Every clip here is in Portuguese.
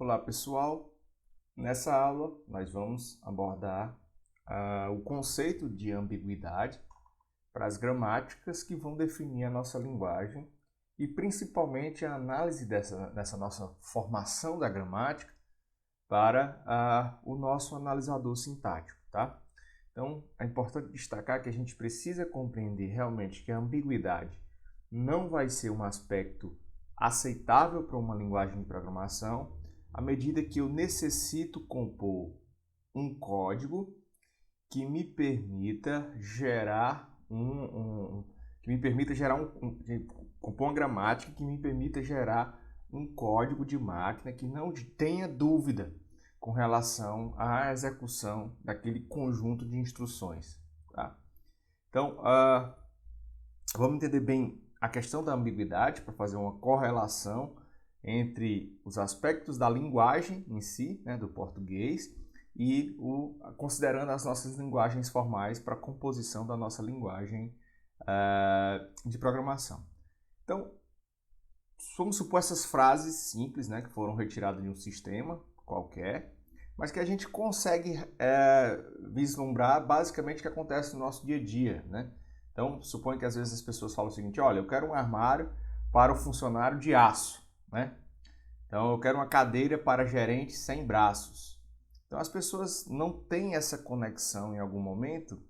Olá pessoal, nessa aula nós vamos abordar o conceito de ambiguidade para as gramáticas que vão definir a nossa linguagem e principalmente a análise dessa nossa formação da gramática para o nosso analisador sintático, tá? Então é importante destacar que a gente precisa compreender realmente que a ambiguidade não vai ser um aspecto aceitável para uma linguagem de programação à medida que eu necessito compor um código que me permita compor uma gramática que me permita gerar um código de máquina que não tenha dúvida com relação à execução daquele conjunto de instruções, tá? Então, vamos entender bem a questão da ambiguidade para fazer uma correlação entre os aspectos da linguagem em si, né, do português, e considerando as nossas linguagens formais para a composição da nossa linguagem de programação. Então, vamos supor essas frases simples, né, que foram retiradas de um sistema qualquer, mas que a gente consegue vislumbrar basicamente o que acontece no nosso dia a dia, né? Então, suponho que às vezes as pessoas falam o seguinte: olha, eu quero um armário para o funcionário de aço, né? Então, eu quero uma cadeira para gerente sem braços. Então, as pessoas não têm essa conexão em algum momento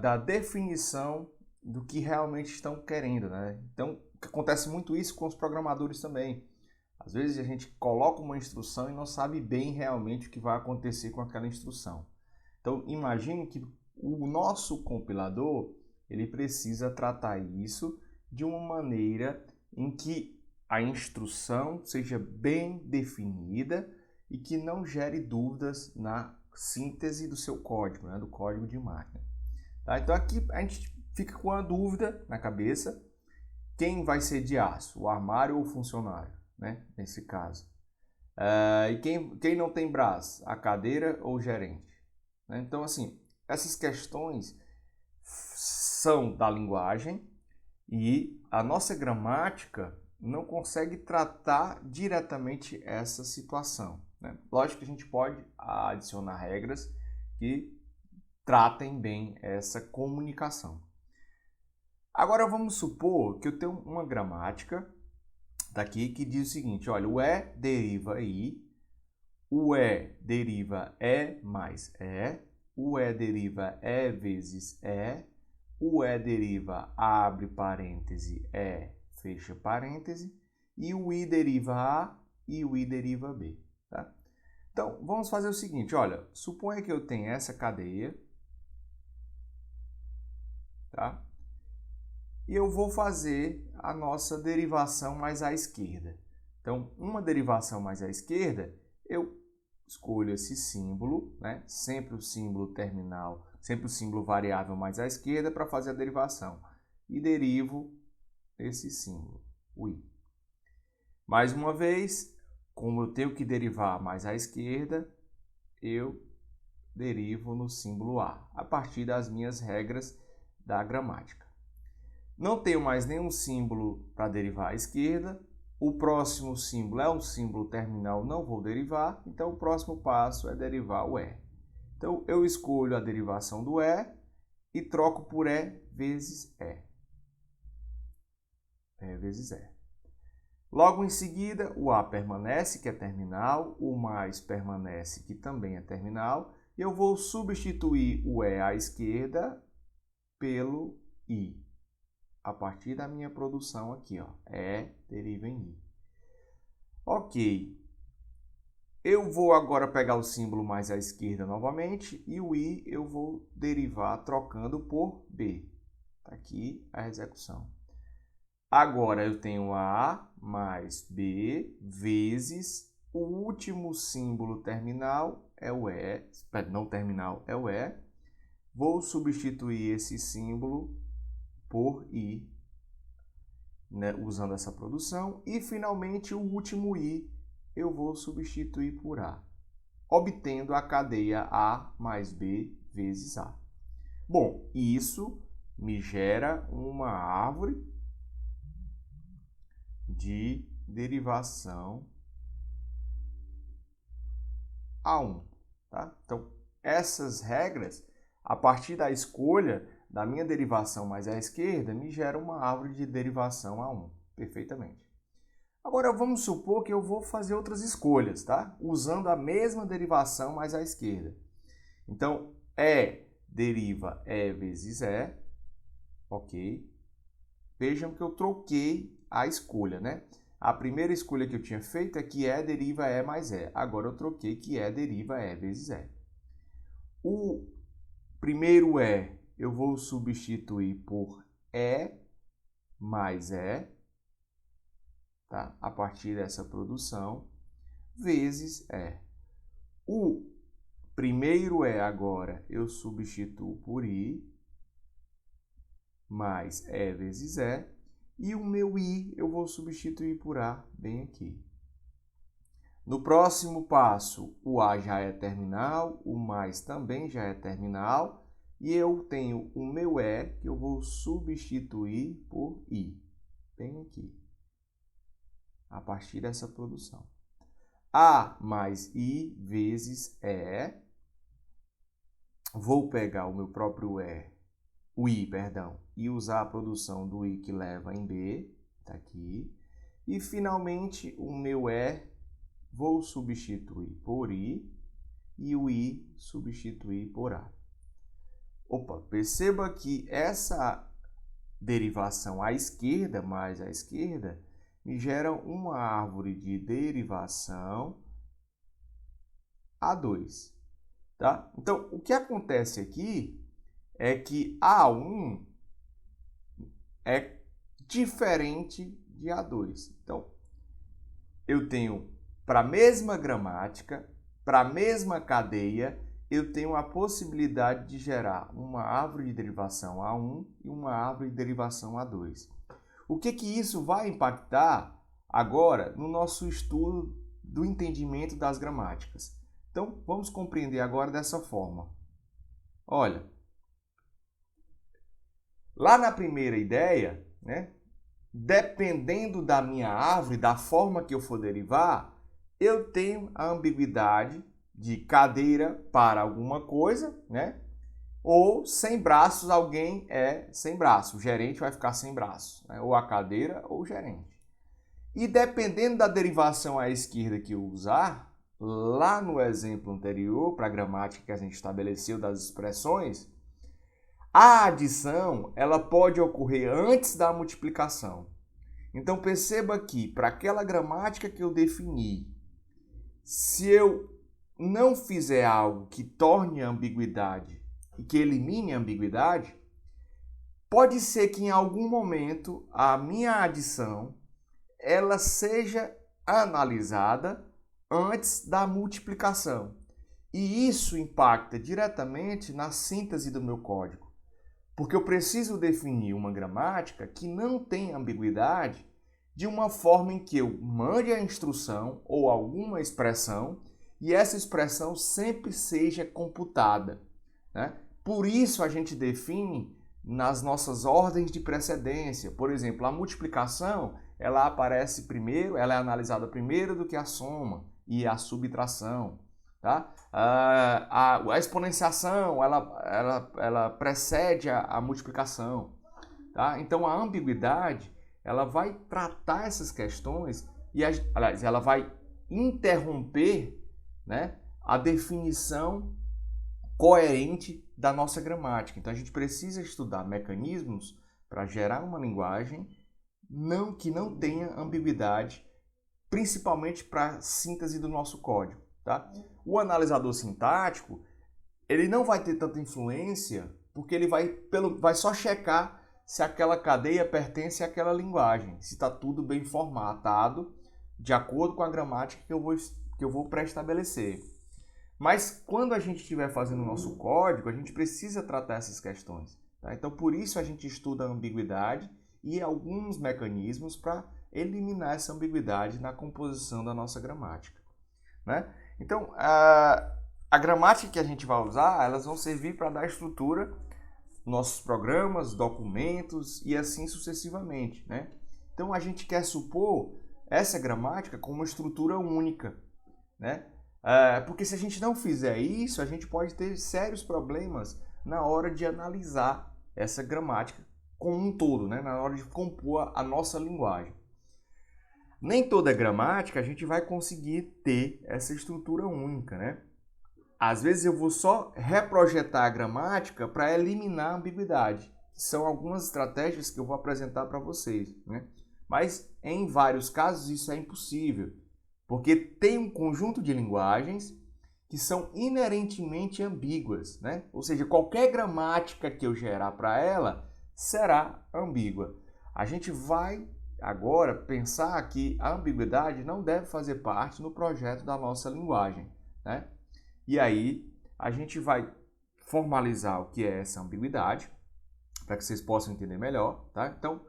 da definição do que realmente estão querendo, né? Então, acontece muito isso com os programadores também. Às vezes a gente coloca uma instrução e não sabe bem realmente o que vai acontecer com aquela instrução. Então, imagine que o nosso compilador ele precisa tratar isso de uma maneira em que a instrução seja bem definida e que não gere dúvidas na síntese do seu código, né, do código de máquina. Tá? Então aqui a gente fica com a dúvida na cabeça: quem vai ser de aço, o armário ou o funcionário, né, nesse caso? E quem não tem braço, a cadeira ou o gerente? Né? Então, assim, essas questões são da linguagem e a nossa gramática não consegue tratar diretamente essa situação, né? Lógico que a gente pode adicionar regras que tratem bem essa comunicação. Agora vamos supor que eu tenho uma gramática daqui que diz o seguinte: olha, o E deriva I, o E deriva E mais E, o E deriva E vezes E, o E deriva abre parêntese E, fecha parêntese, e o I deriva A e o I deriva B. Tá? Então, vamos fazer o seguinte, olha, suponha que eu tenha essa cadeia, tá? E eu vou fazer a nossa derivação mais à esquerda. Então, uma derivação mais à esquerda, eu escolho esse símbolo, né? Sempre o símbolo terminal, sempre o símbolo variável mais à esquerda para fazer a derivação. E derivo esse símbolo, o I. Mais uma vez, como eu tenho que derivar mais à esquerda, eu derivo no símbolo A partir das minhas regras da gramática. Não tenho mais nenhum símbolo para derivar à esquerda. O próximo símbolo é um símbolo terminal, não vou derivar. Então, o próximo passo é derivar o E. Então, eu escolho a derivação do E e troco por E vezes E. E vezes E. Logo em seguida, o A permanece, que é terminal. O mais permanece, que também é terminal. E eu vou substituir o E à esquerda pelo I. A partir da minha produção aqui, ó, E deriva em I. Ok. Eu vou agora pegar o símbolo mais à esquerda novamente e o I eu vou derivar trocando por B. Tá aqui a execução. Agora eu tenho A mais B vezes o último símbolo terminal é o E, não terminal é o E. Vou substituir esse símbolo por I, né, usando essa produção. E, finalmente, o último I eu vou substituir por A, obtendo a cadeia A mais B vezes A. Bom, isso me gera uma árvore de derivação A1. Tá? Então, essas regras, a partir da escolha da minha derivação mais à esquerda, me gera uma árvore de derivação A1. Perfeitamente. Agora, vamos supor que eu vou fazer outras escolhas, tá? Usando a mesma derivação mais à esquerda. Então, E deriva E vezes E, ok? Vejam que eu troquei a escolha, né? A primeira escolha que eu tinha feito é que E deriva E mais E. Agora eu troquei que E deriva E vezes E. O primeiro E eu vou substituir por E mais E, tá? A partir dessa produção, vezes E. O primeiro E agora eu substituo por I, mais E vezes E. E o meu I eu vou substituir por A bem aqui. No próximo passo, o A já é terminal, o mais também já é terminal, e eu tenho o meu E que eu vou substituir por I, bem aqui, a partir dessa produção. A mais I vezes E, vou pegar o meu próprio I, e usar a produção do I que leva em B, tá aqui, e finalmente o meu E vou substituir por I e o I substituir por A. Opa, perceba que essa derivação à esquerda mais à esquerda me gera uma árvore de derivação A2. Tá? Então, o que acontece aqui é que A1 é diferente de A2. Então, eu tenho para a mesma gramática, para a mesma cadeia, eu tenho a possibilidade de gerar uma árvore de derivação A1 e uma árvore de derivação A2. O que isso vai impactar agora no nosso estudo do entendimento das gramáticas? Então, vamos compreender agora dessa forma. Olha, lá na primeira ideia, né, dependendo da minha árvore, da forma que eu for derivar, eu tenho a ambiguidade de cadeira para alguma coisa, né? Ou sem braços, alguém é sem braço. O gerente vai ficar sem braço, né? Ou a cadeira ou o gerente. E dependendo da derivação à esquerda que eu usar, lá no exemplo anterior, para a gramática que a gente estabeleceu das expressões, a adição ela pode ocorrer antes da multiplicação. Então perceba que para aquela gramática que eu defini, se eu não fizer algo que torne a ambiguidade e que elimine a ambiguidade, pode ser que em algum momento a minha adição ela seja analisada antes da multiplicação. E isso impacta diretamente na síntese do meu código. Porque eu preciso definir uma gramática que não tem ambiguidade de uma forma em que eu mande a instrução ou alguma expressão e essa expressão sempre seja computada, né? Por isso a gente define nas nossas ordens de precedência. Por exemplo, a multiplicação ela aparece primeiro, ela é analisada primeiro do que a soma e a subtração. Tá? A exponenciação ela precede a multiplicação. Tá? Então a ambiguidade ela vai tratar essas questões e, aliás, ela vai interromper, né, a definição coerente da nossa gramática. Então a gente precisa estudar mecanismos para gerar uma linguagem que não tenha ambiguidade, principalmente para a síntese do nosso código. Tá? O analisador sintático ele não vai ter tanta influência porque ele vai só checar se aquela cadeia pertence àquela linguagem, se está tudo bem formatado de acordo com a gramática que eu vou pré-estabelecer. Mas quando a gente estiver fazendo o nosso código, a gente precisa tratar essas questões. Tá? Então, por isso a gente estuda a ambiguidade e alguns mecanismos para eliminar essa ambiguidade na composição da nossa gramática. Né? Então, a gramática que a gente vai usar, elas vão servir para dar estrutura nossos programas, documentos e assim sucessivamente. Né? Então, a gente quer supor essa gramática como uma estrutura única. Né? Porque se a gente não fizer isso, a gente pode ter sérios problemas na hora de analisar essa gramática como um todo, né? Na hora de compor a nossa linguagem. Nem toda gramática a gente vai conseguir ter essa estrutura única, né? Às vezes eu vou só reprojetar a gramática para eliminar a ambiguidade, que são algumas estratégias que eu vou apresentar para vocês, né? Mas em vários casos isso é impossível, porque tem um conjunto de linguagens que são inerentemente ambíguas, né? Ou seja, qualquer gramática que eu gerar para ela será ambígua. A gente vai agora pensar que a ambiguidade não deve fazer parte no projeto da nossa linguagem, né? E aí a gente vai formalizar o que é essa ambiguidade, para que vocês possam entender melhor, tá? Então,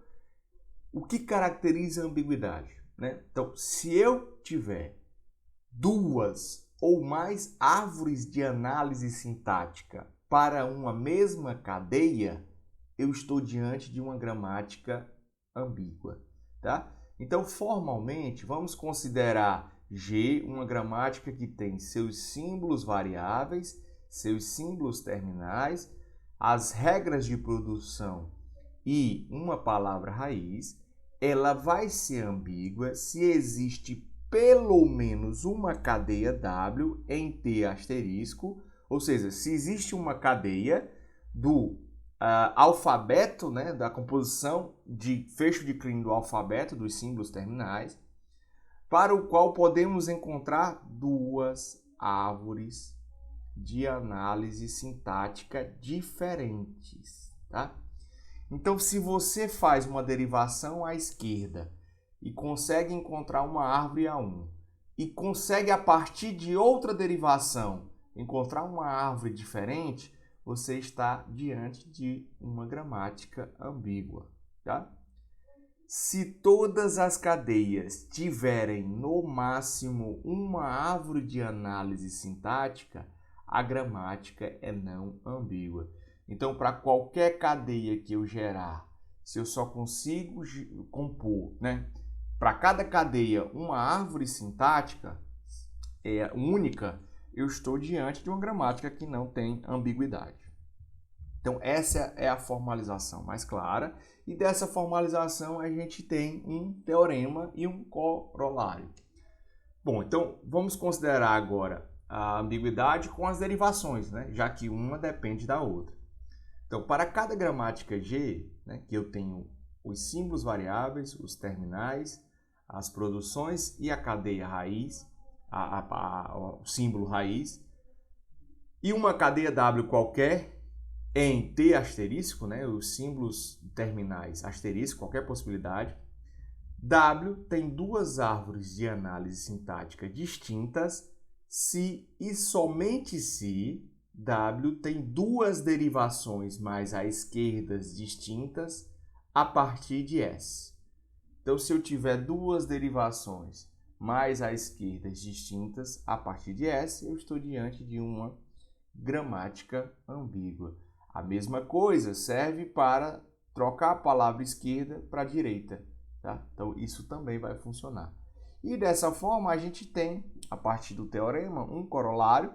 o que caracteriza a ambiguidade, né? Então, se eu tiver duas ou mais árvores de análise sintática para uma mesma cadeia, eu estou diante de uma gramática ambígua, tá? Então, formalmente, vamos considerar G uma gramática que tem seus símbolos variáveis, seus símbolos terminais, as regras de produção e uma palavra raiz. Ela vai ser ambígua se existe pelo menos uma cadeia W em T asterisco, ou seja, se existe uma cadeia do alfabeto, né, da composição de fecho de clean do alfabeto, dos símbolos terminais, para o qual podemos encontrar duas árvores de análise sintática diferentes, tá? Então, se você faz uma derivação à esquerda e consegue encontrar uma árvore A1 e consegue, a partir de outra derivação, encontrar uma árvore diferente, você está diante de uma gramática ambígua, tá? Se todas as cadeias tiverem no máximo uma árvore de análise sintática, a gramática é não ambígua. Então, para qualquer cadeia que eu gerar, se eu só consigo compor, né, para cada cadeia uma árvore sintática única, eu estou diante de uma gramática que não tem ambiguidade. Então, essa é a formalização mais clara. E dessa formalização a gente tem um teorema e um corolário. Bom, então vamos considerar agora a ambiguidade com as derivações, né? Já que uma depende da outra. Então, para cada gramática G, né, que eu tenho os símbolos variáveis, os terminais, as produções e a cadeia raiz, o símbolo raiz, e uma cadeia W qualquer em T asterisco, né, os símbolos terminais asterisco, qualquer possibilidade, W tem duas árvores de análise sintática distintas se e somente se W tem duas derivações mais à esquerda distintas a partir de S. Então, se eu tiver duas derivações mais à esquerda distintas a partir de S, eu estou diante de uma gramática ambígua. A mesma coisa serve para trocar a palavra esquerda para a direita, tá? Então, isso também vai funcionar. E dessa forma, a gente tem, a partir do teorema, um corolário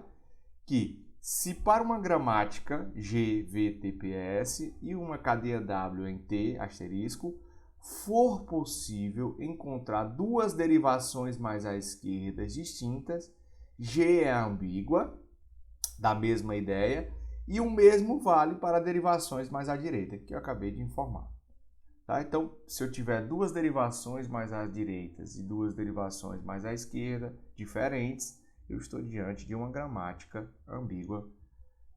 que, se para uma gramática GVTPS e uma cadeia W em T asterisco, for possível encontrar duas derivações mais à esquerda distintas, G é ambígua, da mesma ideia, e o mesmo vale para derivações mais à direita, que eu acabei de informar. Tá? Então, se eu tiver duas derivações mais à direita e duas derivações mais à esquerda, diferentes, eu estou diante de uma gramática ambígua.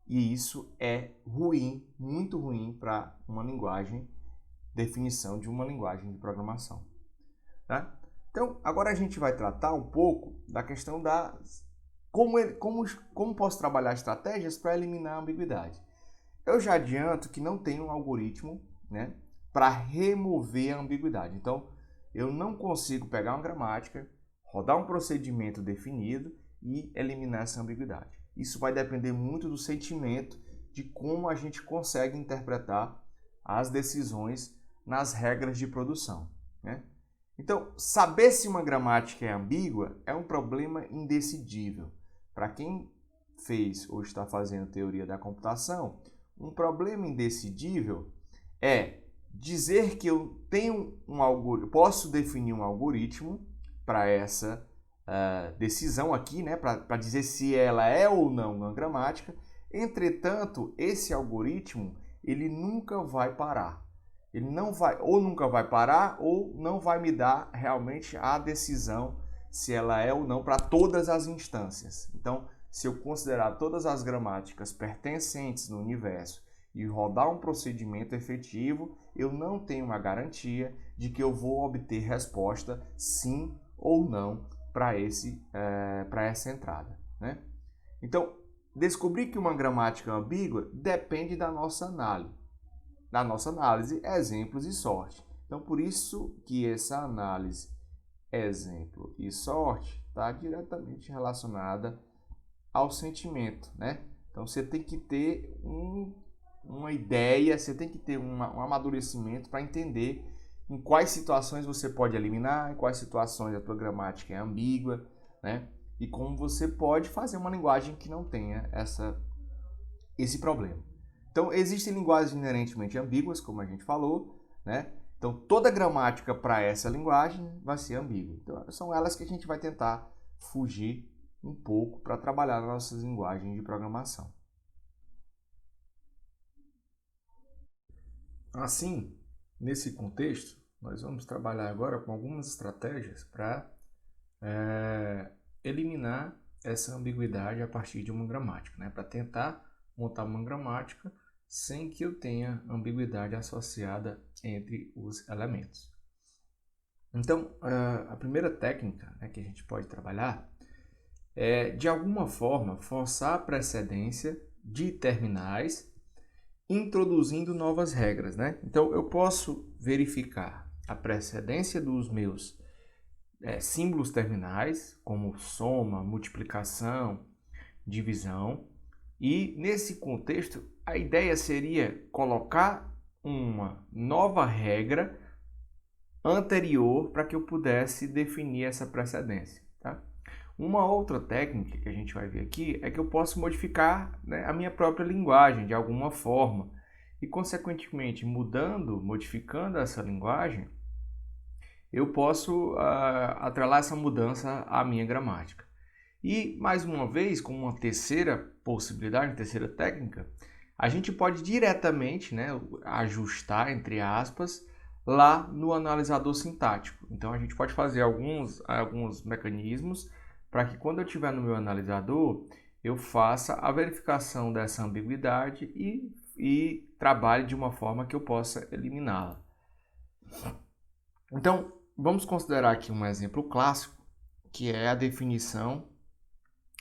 E isso é ruim, muito ruim para uma linguagem, definição de uma linguagem de programação. Tá? Então, agora a gente vai tratar um pouco da questão das... Como posso trabalhar estratégias para eliminar a ambiguidade? Eu já adianto que não tem um algoritmo, né, para remover a ambiguidade. Então, eu não consigo pegar uma gramática, rodar um procedimento definido e eliminar essa ambiguidade. Isso vai depender muito do sentimento, de como a gente consegue interpretar as decisões nas regras de produção, né? Então, saber se uma gramática é ambígua é um problema indecidível. para quem fez ou está fazendo teoria da computação, um problema indecidível é dizer que eu tenho posso definir um algoritmo para essa decisão aqui, né, para dizer se ela é ou não uma gramática. Entretanto, esse algoritmo ele nunca vai parar. Ele não vai, ou nunca vai parar, ou não vai me dar realmente a decisão se ela é ou não para todas as instâncias. Então, se eu considerar todas as gramáticas pertencentes no universo e rodar um procedimento efetivo, eu não tenho uma garantia de que eu vou obter resposta sim ou não para essa entrada, né? Então, descobrir que uma gramática é ambígua depende da nossa análise, exemplos e sorte. Então, por isso que essa análise, exemplo e sorte está diretamente relacionada ao sentimento, né? Então, você tem que ter uma ideia, você tem que ter um amadurecimento para entender em quais situações você pode eliminar, em quais situações a tua gramática é ambígua, né? E como você pode fazer uma linguagem que não tenha esse problema. Então, existem linguagens inerentemente ambíguas, como a gente falou, né? Então, toda gramática para essa linguagem vai ser ambígua. Então, são elas que a gente vai tentar fugir um pouco para trabalhar nas nossas linguagens de programação. Assim, nesse contexto, nós vamos trabalhar agora com algumas estratégias para eliminar essa ambiguidade a partir de uma gramática, né? Para tentar montar uma gramática sem que eu tenha ambiguidade associada entre os elementos. Então, a primeira técnica, né, que a gente pode trabalhar é, de alguma forma, forçar a precedência de terminais introduzindo novas regras, né? Então, eu posso verificar a precedência dos meus símbolos terminais, como soma, multiplicação, divisão, e nesse contexto, a ideia seria colocar uma nova regra anterior para que eu pudesse definir essa precedência, tá? Uma outra técnica que a gente vai ver aqui é que eu posso modificar, né, a minha própria linguagem de alguma forma e, consequentemente, modificando essa linguagem, eu posso atrelar essa mudança à minha gramática. E, mais uma vez, como uma terceira possibilidade, uma terceira técnica, a gente pode diretamente, né, ajustar, entre aspas, lá no analisador sintático. Então, a gente pode fazer alguns mecanismos para que quando eu estiver no meu analisador, eu faça a verificação dessa ambiguidade e trabalhe de uma forma que eu possa eliminá-la. Então, vamos considerar aqui um exemplo clássico, que é a definição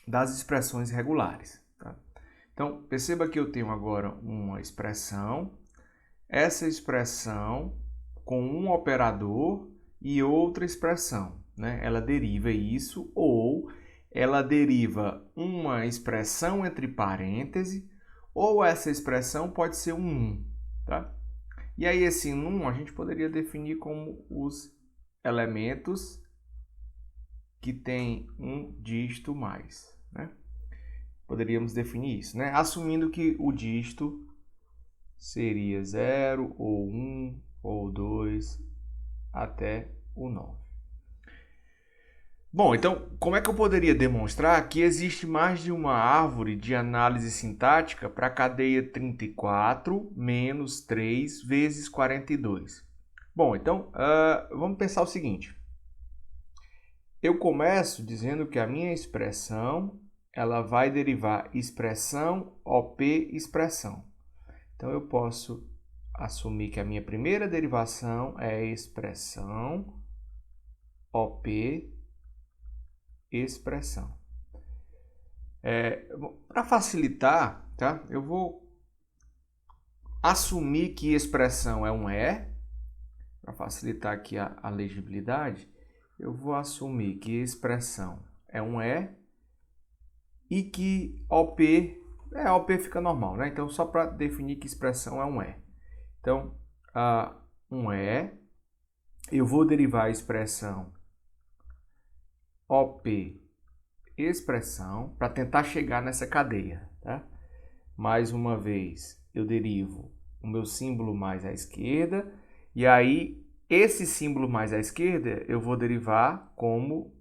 das expressões regulares. Tá? Então, perceba que eu tenho agora uma expressão, essa expressão com um operador e outra expressão, né? Ela deriva isso ou ela deriva uma expressão entre parênteses ou essa expressão pode ser um num, tá? E aí esse num a gente poderia definir como os elementos que tem um dígito mais, né? Poderíamos definir isso, né? Assumindo que o dígito seria 0 ou 1 ou 2 até o 9. Bom, então, como é que eu poderia demonstrar que existe mais de uma árvore de análise sintática para a cadeia 34 menos 3 vezes 42? Bom, então, vamos pensar o seguinte. Eu começo dizendo que a minha expressão ela vai derivar expressão, OP, expressão. Então, eu posso assumir que a minha primeira derivação é expressão, OP, expressão. Para facilitar, tá? Eu vou assumir que expressão é um E. Para facilitar aqui a legibilidade, eu vou assumir que expressão é um E e que OP, OP fica normal, né? Então, só para definir que expressão é um E. Então, um E, eu vou derivar a expressão OP expressão para tentar chegar nessa cadeia, tá? Mais uma vez, eu derivo o meu símbolo mais à esquerda, e aí esse símbolo mais à esquerda eu vou derivar como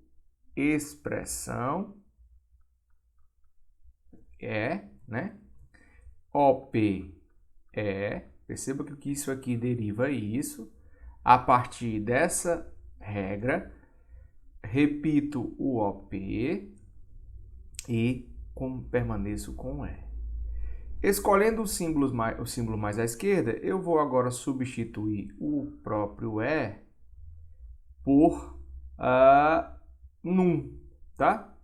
expressão né? OP perceba que isso aqui deriva isso. A partir dessa regra, repito o OP e permaneço com E. Escolhendo o símbolo mais à esquerda, eu vou agora substituir o próprio E por num, tá?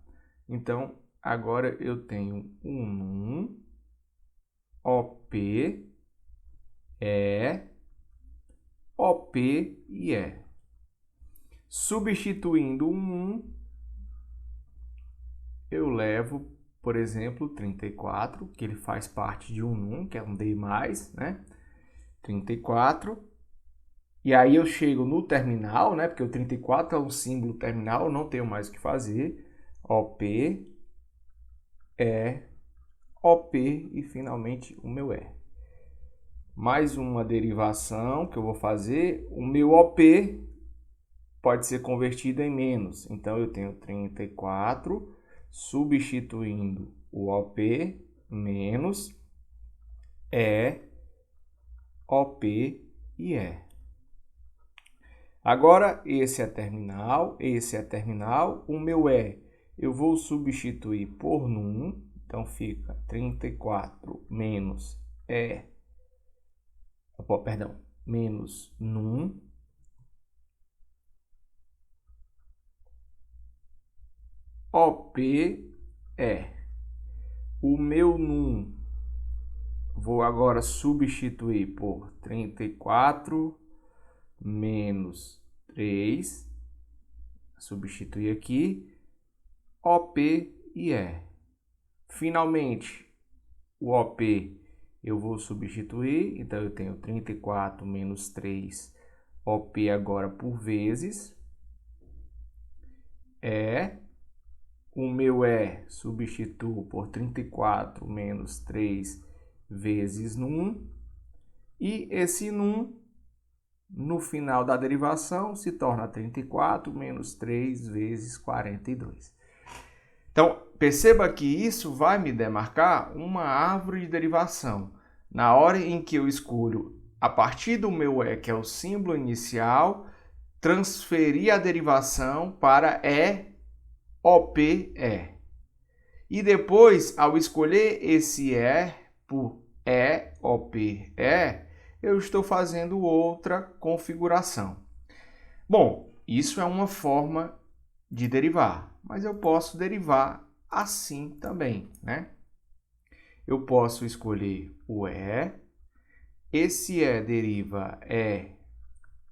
Então, agora eu tenho um num, OP, OP e E. Substituindo um num, eu levo, por exemplo, 34, que ele faz parte de um num, que é um D+, né? 34. E aí eu chego no terminal, né? Porque o 34 é um símbolo terminal, não tenho mais o que fazer. OP, OP e finalmente o meu E. Mais uma derivação que eu vou fazer. O meu OP pode ser convertido em menos. Então eu tenho 34 substituindo o OP menos OP e E. Agora, esse é terminal, o meu E eu vou substituir por num, então fica 34 menos menos num, OP o meu num vou agora substituir por 34 menos 3, substituir aqui, OP e E. Finalmente, o OP eu vou substituir, então eu tenho 34 menos 3, OP agora por vezes, o meu E substituo por 34 menos 3 vezes num, e esse num, no final da derivação, se torna 34 menos 3 vezes 42. Então, perceba que isso vai me demarcar uma árvore de derivação. Na hora em que eu escolho, a partir do meu E, que é o símbolo inicial, transferir a derivação para OP, E depois, ao escolher esse E por OP, eu estou fazendo outra configuração. Bom, isso é uma forma de derivar, mas eu posso derivar assim também, né? Eu posso escolher o E, esse E deriva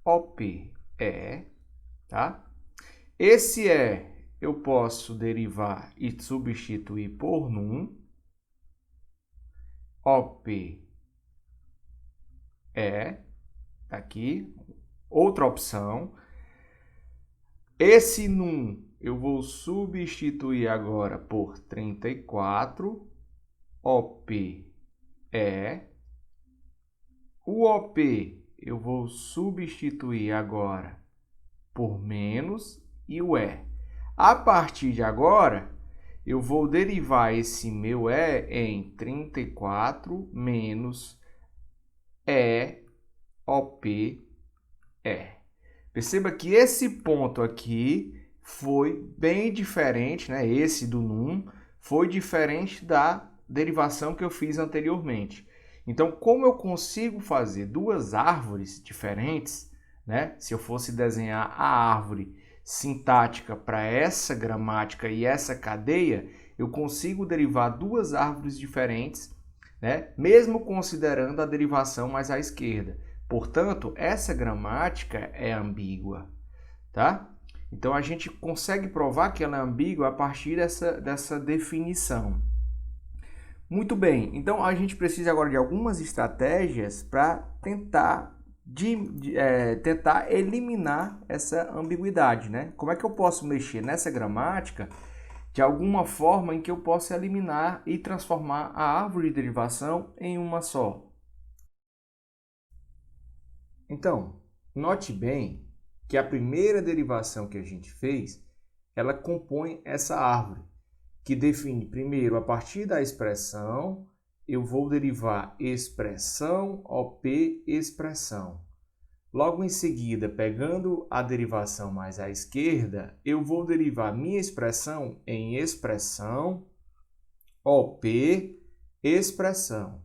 OP, tá? Esse E eu posso derivar e substituir por num, OP, tá aqui, outra opção. Esse num eu vou substituir agora por 34, OP, o OP eu vou substituir agora por menos e o E. A partir de agora, eu vou derivar esse meu E em 34 menos OP, Perceba que esse ponto aqui foi bem diferente, né? Esse do num foi diferente da derivação que eu fiz anteriormente. Então, como eu consigo fazer duas árvores diferentes, né? Se eu fosse desenhar a árvore sintática para essa gramática e essa cadeia, eu consigo derivar duas árvores diferentes, né? Mesmo considerando a derivação mais à esquerda. Portanto, essa gramática é ambígua, tá? Então, a gente consegue provar que ela é ambígua a partir dessa definição. Muito bem, então a gente precisa agora de algumas estratégias para tentar eliminar essa ambiguidade, né? Como é que eu posso mexer nessa gramática de alguma forma em que eu possa eliminar e transformar a árvore de derivação em uma só. Então, note bem que a primeira derivação que a gente fez, ela compõe essa árvore, que define primeiro, a partir da expressão, eu vou derivar expressão, OP, expressão. Logo em seguida, pegando a derivação mais à esquerda, eu vou derivar minha expressão em expressão, OP, expressão.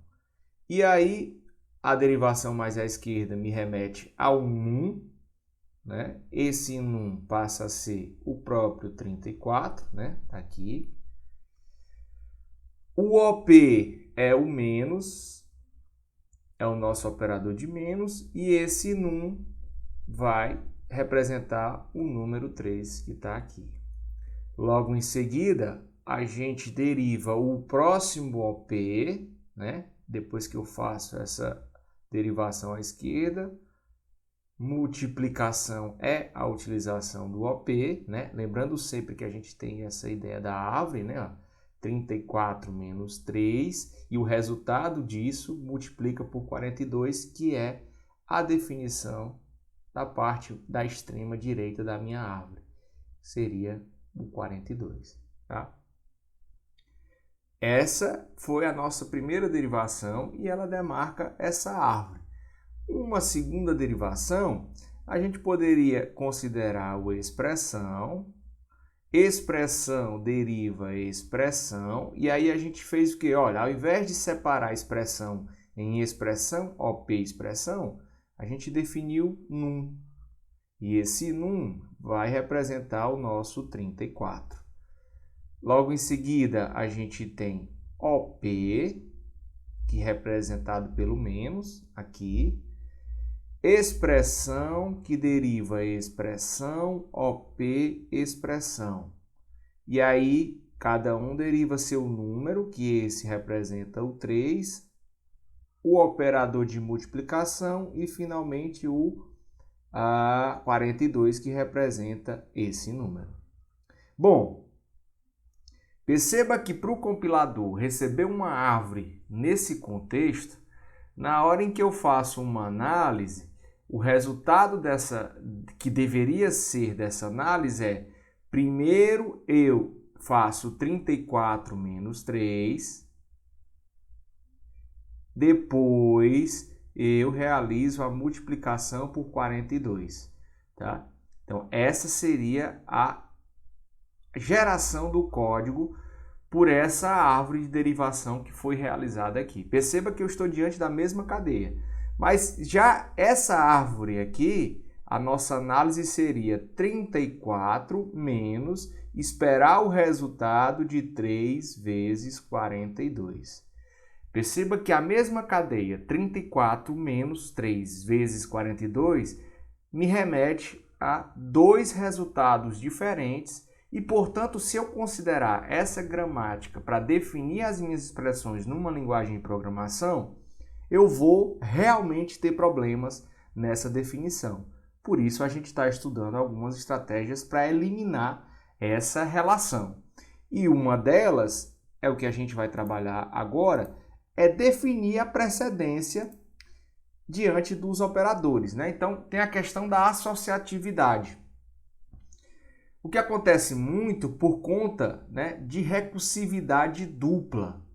E aí, a derivação mais à esquerda me remete ao num, né? Esse num passa a ser o próprio 34, né? Tá aqui. O OP é o menos, é o nosso operador de menos, e esse num vai representar o número 3 que está aqui. Logo em seguida, a gente deriva o próximo OP, né? Depois que eu faço essa derivação à esquerda, multiplicação é a utilização do OP, né? Lembrando sempre que a gente tem essa ideia da árvore, né? 34 menos 3, e o resultado disso multiplica por 42, que é a definição da parte da extrema direita da minha árvore. Seria o 42, tá? Essa foi a nossa primeira derivação e ela demarca essa árvore. Uma segunda derivação, a gente poderia considerar o expressão. Expressão deriva expressão, e aí a gente fez o que? Olha, ao invés de separar a expressão em expressão, OP expressão, a gente definiu num. E esse num vai representar o nosso 34. Logo em seguida, a gente tem OP, que é representado pelo menos, aqui. Expressão que deriva expressão, OP, expressão. E aí, cada um deriva seu número, que esse representa o 3, o operador de multiplicação e, finalmente, o 42, que representa esse número. Bom, perceba que para o compilador receber uma árvore nesse contexto, na hora em que eu faço uma análise, o resultado que deveria ser dessa análise é, primeiro eu faço 34 menos 3, depois eu realizo a multiplicação por 42, tá? Então, essa seria a geração do código por essa árvore de derivação que foi realizada aqui. Perceba que eu estou diante da mesma cadeia. Mas já essa árvore aqui, a nossa análise seria 34 menos esperar o resultado de 3 vezes 42. Perceba que a mesma cadeia, 34 menos 3 vezes 42, me remete a dois resultados diferentes. E, portanto, se eu considerar essa gramática para definir as minhas expressões numa linguagem de programação, eu vou realmente ter problemas nessa definição. Por isso, a gente está estudando algumas estratégias para eliminar essa relação. E uma delas, é o que a gente vai trabalhar agora, é definir a precedência diante dos operadores, né? Então, tem a questão da associatividade. O que acontece muito por conta, né, de recursividade dupla,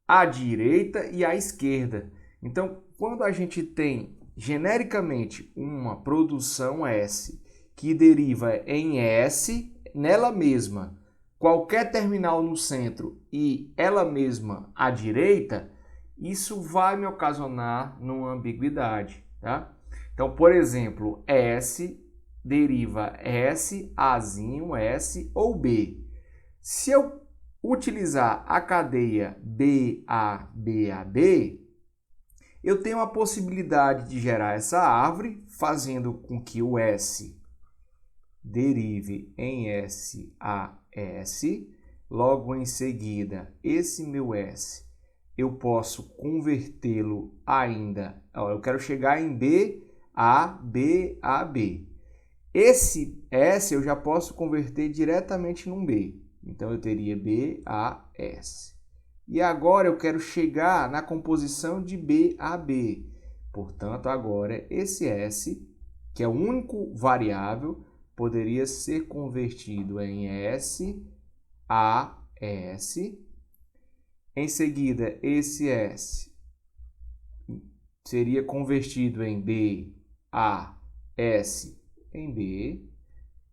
à direita e à esquerda. Então, quando a gente tem genericamente uma produção S que deriva em S, nela mesma, qualquer terminal no centro e ela mesma à direita, isso vai me ocasionar numa ambiguidade, tá? Então, por exemplo, S deriva S, Azinho, S ou B. Se eu utilizar a cadeia BABAB, eu tenho a possibilidade de gerar essa árvore, fazendo com que o S derive em SAS. Logo em seguida, esse meu S, eu posso convertê-lo ainda. Eu quero chegar em BABAB. Esse S eu já posso converter diretamente num B. Então, eu teria BAS. E agora eu quero chegar na composição de BAB. Portanto, agora esse S, que é o único variável, poderia ser convertido em SAS. Em seguida, esse S seria convertido em BAS em B,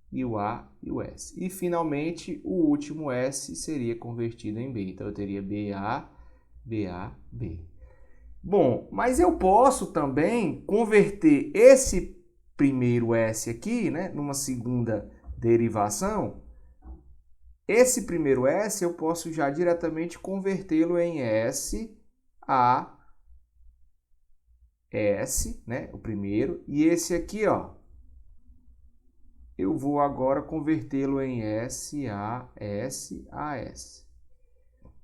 e o A e o S. E, finalmente, o último S seria convertido em B. Então, eu teria BA, B. Bom, mas eu posso também converter esse primeiro S aqui, né, numa segunda derivação. Esse primeiro S eu posso já diretamente convertê-lo em S, A, S, né, o primeiro. E esse aqui, ó, eu vou agora convertê-lo em SAS.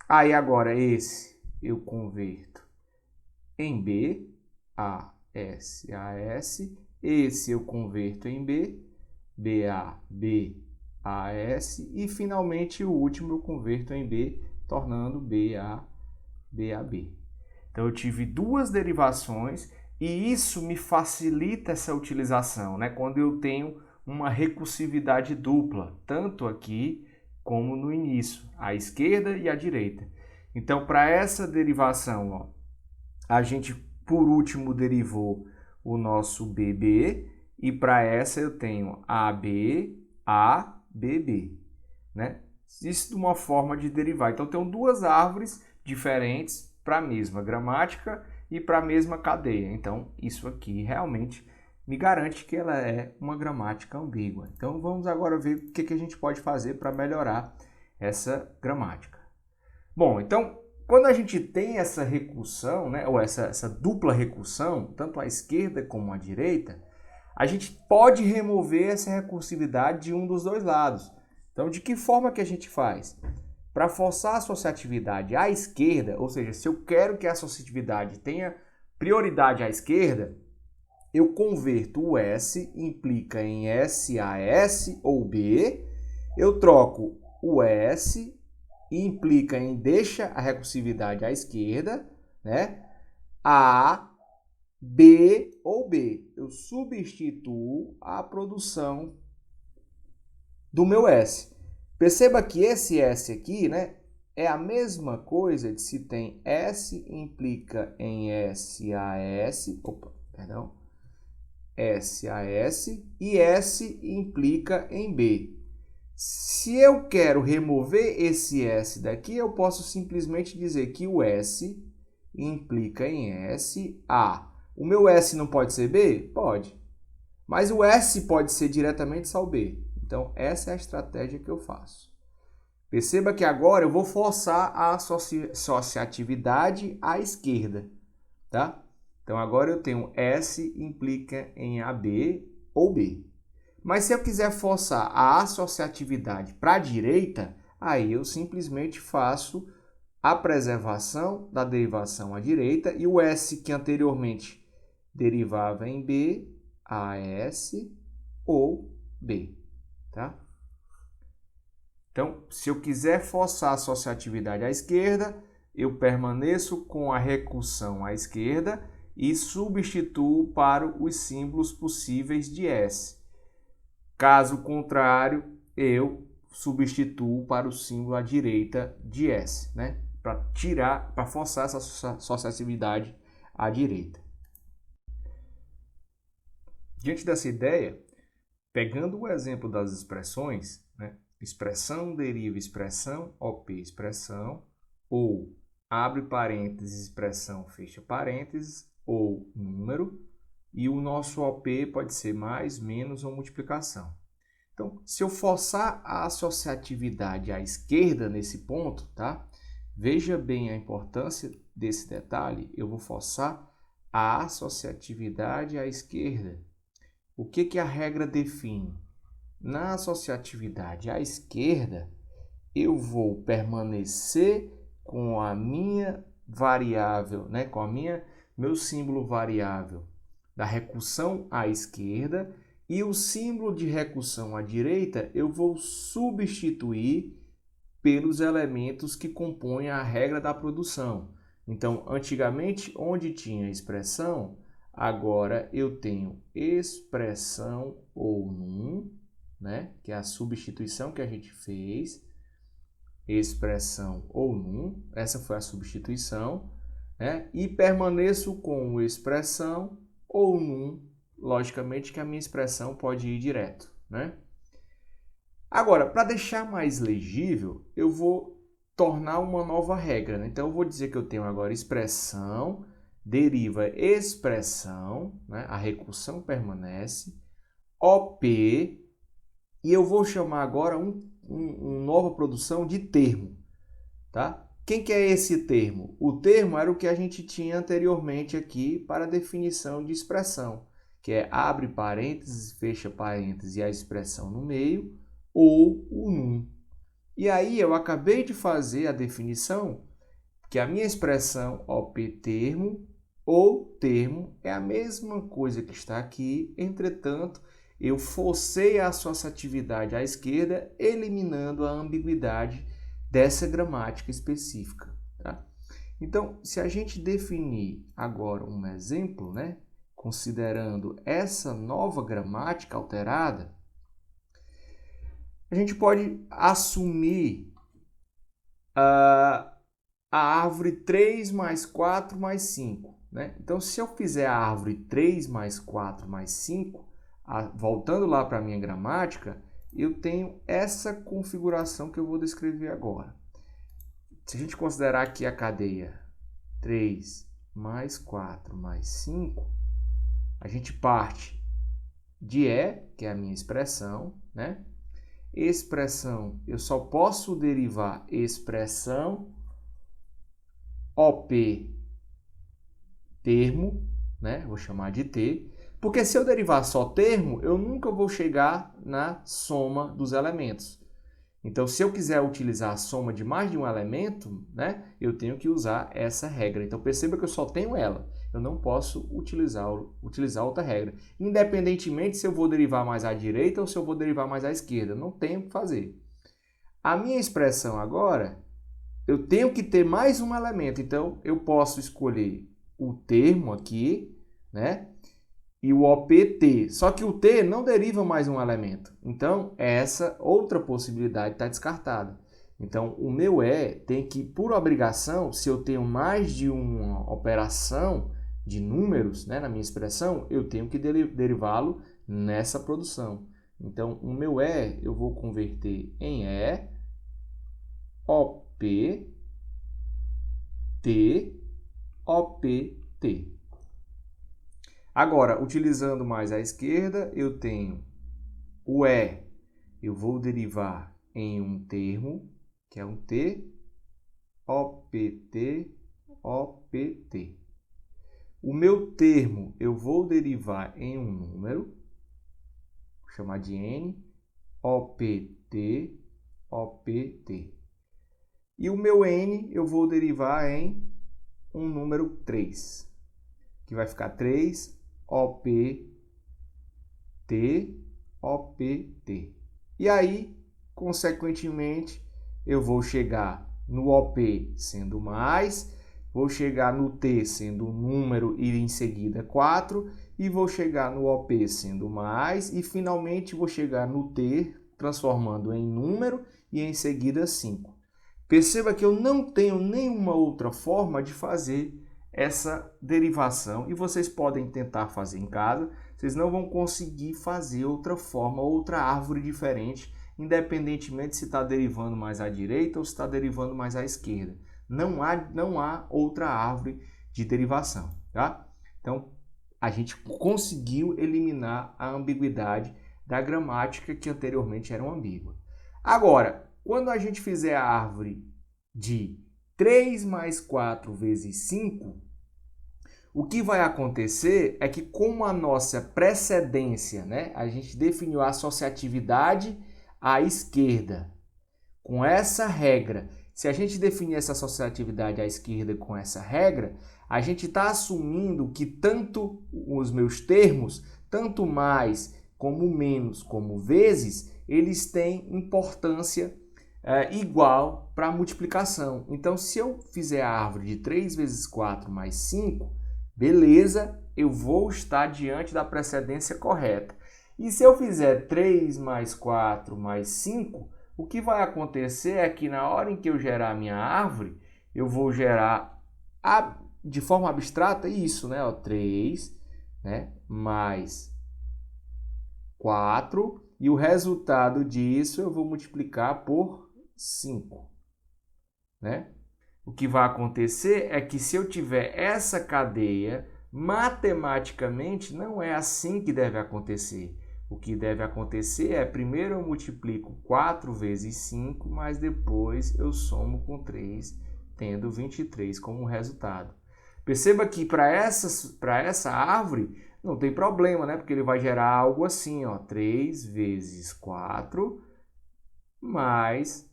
Aí agora esse eu converto em BAS. Esse eu converto em BAS. E finalmente o último eu converto em B, tornando BAB. Então eu tive duas derivações e isso me facilita essa utilização, né? Quando eu tenho uma recursividade dupla, tanto aqui como no início, à esquerda e à direita. Então, para essa derivação, ó, a gente, por último, derivou o nosso BB, e para essa eu tenho AB, BB, né? Isso de uma forma de derivar. Então, eu tenho duas árvores diferentes para a mesma gramática e para a mesma cadeia. Então, isso aqui realmente me garante que ela é uma gramática ambígua. Então, vamos agora ver o que a gente pode fazer para melhorar essa gramática. Bom, então, quando a gente tem essa recursão, né, ou essa dupla recursão, tanto à esquerda como à direita, a gente pode remover essa recursividade de um dos dois lados. Então, de que forma que a gente faz? Para forçar a associatividade à esquerda, ou seja, se eu quero que a associatividade tenha prioridade à esquerda, eu converto o S, implica em SAS ou B, eu troco o S, implica em deixa a recursividade à esquerda, né? A, B ou B. Eu substituo a produção do meu S. Perceba que esse S aqui, né, é a mesma coisa de se tem S implica em SAS, SAS e S implica em B. Se eu quero remover esse S daqui, eu posso simplesmente dizer que o S implica em SA. O meu S não pode ser B? Pode. Mas o S pode ser diretamente só o B. Então, essa é a estratégia que eu faço. Perceba que agora eu vou forçar a associatividade à esquerda, tá? Então, agora eu tenho S implica em AB ou B. Mas se eu quiser forçar a associatividade para a direita, aí eu simplesmente faço a preservação da derivação à direita e o S que anteriormente derivava em B, AS ou B, tá? Então, se eu quiser forçar a associatividade à esquerda, eu permaneço com a recursão à esquerda e substituo para os símbolos possíveis de S. Caso contrário, eu substituo para o símbolo à direita de S, né? Para forçar essa associatividade à direita. Diante dessa ideia, pegando o exemplo das expressões, né? Expressão deriva expressão, OP expressão, ou abre parênteses, expressão, fecha parênteses, ou número, e o nosso OP pode ser mais, menos ou multiplicação. Então, se eu forçar a associatividade à esquerda nesse ponto, tá? Veja bem a importância desse detalhe. Eu vou forçar a associatividade à esquerda. O que a regra define? Na associatividade à esquerda, eu vou permanecer com a minha variável, né? Com meu símbolo variável da recursão à esquerda, e o símbolo de recursão à direita eu vou substituir pelos elementos que compõem a regra da produção. Então, antigamente, onde tinha expressão, agora eu tenho expressão ou num, né? Que é a substituição que a gente fez. Expressão ou num, essa foi a substituição, né? E permaneço com expressão ou num, logicamente que a minha expressão pode ir direto, né? Agora, para deixar mais legível, eu vou tornar uma nova regra, né? Então, eu vou dizer que eu tenho agora expressão, deriva expressão, né? A recursão permanece, OP, e eu vou chamar agora uma nova produção de termo, tá? Quem que é esse termo? O termo era o que a gente tinha anteriormente aqui para a definição de expressão, que é abre parênteses, fecha parênteses e a expressão no meio, ou o num. E aí eu acabei de fazer a definição que a minha expressão OP termo ou termo é a mesma coisa que está aqui, entretanto, eu forcei a associatividade à esquerda, eliminando a ambiguidade dessa gramática específica. Tá? Então, se a gente definir agora um exemplo, né, considerando essa nova gramática alterada, a gente pode assumir a árvore 3 mais 4 mais 5. Né? Então, se eu fizer a árvore 3 mais 4 mais 5, voltando lá para a minha gramática, eu tenho essa configuração que eu vou descrever agora. Se a gente considerar aqui a cadeia 3 mais 4 mais 5, a gente parte de E, que é a minha expressão, né? Expressão, eu só posso derivar expressão OP termo, né? Vou chamar de T, porque se eu derivar só termo, eu nunca vou chegar na soma dos elementos. Então, se eu quiser utilizar a soma de mais de um elemento, né, eu tenho que usar essa regra. Então, perceba que eu só tenho ela. Eu não posso utilizar outra regra. Independentemente se eu vou derivar mais à direita ou se eu vou derivar mais à esquerda. Não tenho o que fazer. A minha expressão agora, eu tenho que ter mais um elemento. Então, eu posso escolher o termo aqui, né? E o OPT. Só que o T não deriva mais um elemento. Então, essa outra possibilidade está descartada. Então, o meu E tem que, por obrigação, se eu tenho mais de uma operação de números, né, na minha expressão, eu tenho que derivá-lo nessa produção. Então, o meu E eu vou converter em E, OP, T, OPT. Agora, utilizando mais a esquerda, eu tenho o E, eu vou derivar em um termo, que é um T, OPT, OPT. O meu termo eu vou derivar em um número, vou chamar de N, OPT, OPT. E o meu N eu vou derivar em um número 3, que vai ficar 3, OPT, OPT. E aí, consequentemente, eu vou chegar no OP sendo mais, vou chegar no T sendo um número e em seguida 4, e vou chegar no OP sendo mais, e finalmente vou chegar no T transformando em número e em seguida 5. Perceba que eu não tenho nenhuma outra forma de fazer essa derivação e vocês podem tentar fazer em casa, vocês não vão conseguir fazer outra forma, outra árvore diferente, independentemente se está derivando mais à direita ou se está derivando mais à esquerda. Não há outra árvore de derivação, tá? Então, a gente conseguiu eliminar a ambiguidade da gramática que anteriormente era ambígua. Agora, quando a gente fizer a árvore de 3 mais 4 vezes 5, o que vai acontecer é que, como a nossa precedência, né, a gente definiu a associatividade à esquerda com essa regra. Se a gente definir essa associatividade à esquerda com essa regra, a gente está assumindo que tanto os meus termos, tanto mais como menos como vezes, eles têm importância igual para a multiplicação. Então, se eu fizer a árvore de 3 vezes 4 mais 5, beleza, eu vou estar diante da precedência correta. E se eu fizer 3 mais 4 mais 5, o que vai acontecer é que na hora em que eu gerar a minha árvore, eu vou gerar de forma abstrata isso, né? 3, né? Mais 4, e o resultado disso eu vou multiplicar por 5, né? O que vai acontecer é que se eu tiver essa cadeia, matematicamente não é assim que deve acontecer. O que deve acontecer é, primeiro eu multiplico 4 vezes 5, mas depois eu somo com 3, tendo 23 como resultado. Perceba que para essa árvore não tem problema, né? Porque ele vai gerar algo assim, ó, 3 vezes 4 mais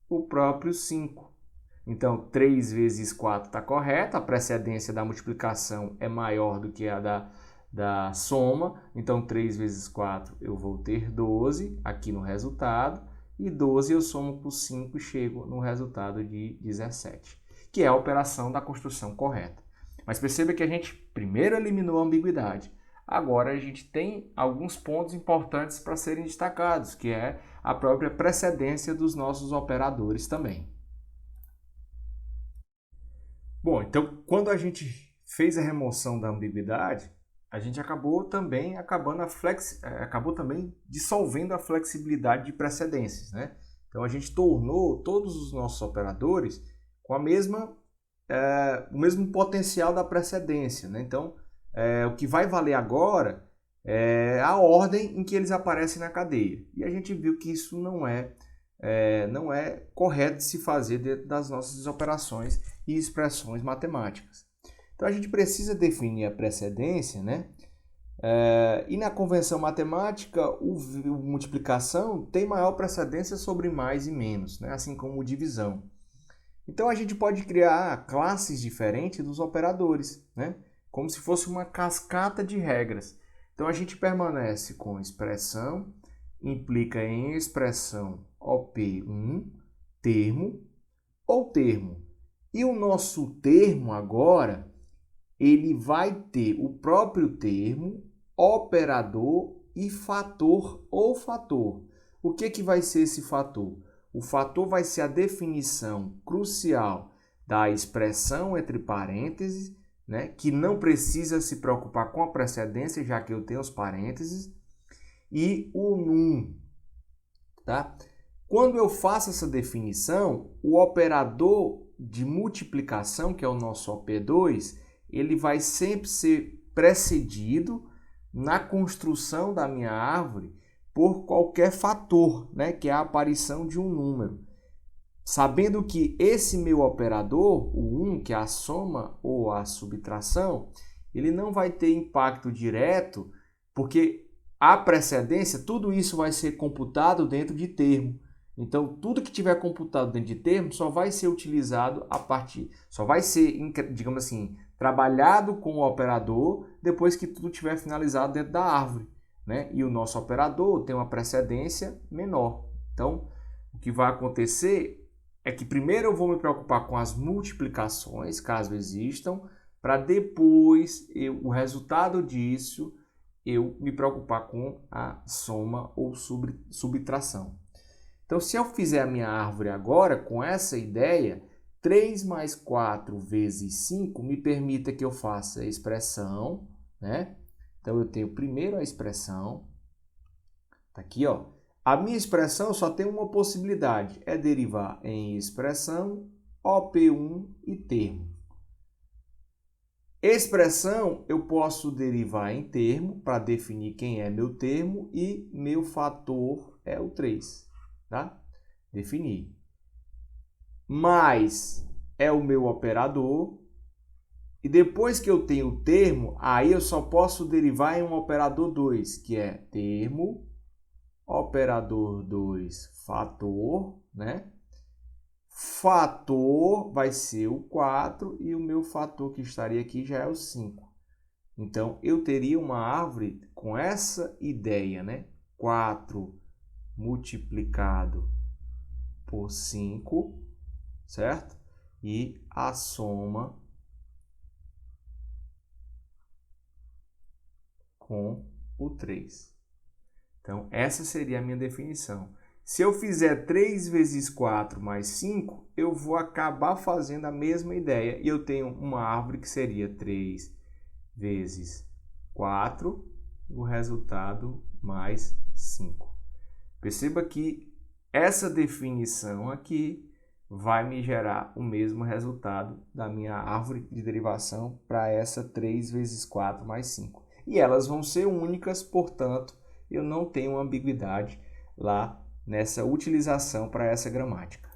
o próprio 5. Então, 3 vezes 4 está correto, a precedência da multiplicação é maior do que a da soma. Então, 3 vezes 4 eu vou ter 12 aqui no resultado, e 12 eu somo por 5 e chego no resultado de 17, que é a operação da construção correta. Mas perceba que a gente primeiro eliminou a ambiguidade. Agora a gente tem alguns pontos importantes para serem destacados, que é a própria precedência dos nossos operadores também. Bom, então quando a gente fez a remoção da ambiguidade, a gente acabou também dissolvendo a flexibilidade de precedências, né? Então a gente tornou todos os nossos operadores com o mesmo potencial da precedência, né? Então o que vai valer agora é a ordem em que eles aparecem na cadeia. E a gente viu que isso não é correto de se fazer dentro das nossas operações e expressões matemáticas. Então a gente precisa definir a precedência, né? E na convenção matemática, o multiplicação tem maior precedência sobre mais e menos, né? Assim como divisão. Então a gente pode criar classes diferentes dos operadores, né? Como se fosse uma cascata de regras. Então a gente permanece com expressão, implica em expressão OP1, termo ou termo. E o nosso termo agora, ele vai ter o próprio termo, operador e fator ou fator. O que vai ser esse fator? O fator vai ser a definição crucial da expressão entre parênteses, né, que não precisa se preocupar com a precedência, já que eu tenho os parênteses, e o num. Tá? Quando eu faço essa definição, o operador de multiplicação, que é o nosso OP2, ele vai sempre ser precedido na construção da minha árvore por qualquer fator, né, que é a aparição de um número. Sabendo que esse meu operador, o 1, que é a soma ou a subtração, ele não vai ter impacto direto, porque a precedência, tudo isso vai ser computado dentro de termo. Então, tudo que tiver computado dentro de termo só vai ser utilizado só vai ser, digamos assim, trabalhado com o operador depois que tudo tiver finalizado dentro da árvore, né? E o nosso operador tem uma precedência menor. Então, o que vai acontecer é que primeiro eu vou me preocupar com as multiplicações, caso existam, para depois, o resultado disso, eu me preocupar com a soma ou subtração. Então, se eu fizer a minha árvore agora com essa ideia, 3 mais 4 vezes 5 me permita que eu faça a expressão, né? Então, eu tenho primeiro a expressão, tá aqui, ó. A minha expressão só tem uma possibilidade, é derivar em expressão, OP1 e termo. Expressão eu posso derivar em termo para definir quem é meu termo e meu fator é o 3, tá? Definir. Mais é o meu operador e depois que eu tenho o termo, aí eu só posso derivar em um operador 2, que é termo, operador 2, fator, né? Fator vai ser o 4 e o meu fator que estaria aqui já é o 5. Então, eu teria uma árvore com essa ideia, né? 4 multiplicado por 5, certo? E a soma com o 3. Então, essa seria a minha definição. Se eu fizer 3 vezes 4 mais 5, eu vou acabar fazendo a mesma ideia. E eu tenho uma árvore que seria 3 vezes 4, o resultado mais 5. Perceba que essa definição aqui vai me gerar o mesmo resultado da minha árvore de derivação para essa 3 vezes 4 mais 5. E elas vão ser únicas, portanto, eu não tenho ambiguidade lá nessa utilização para essa gramática.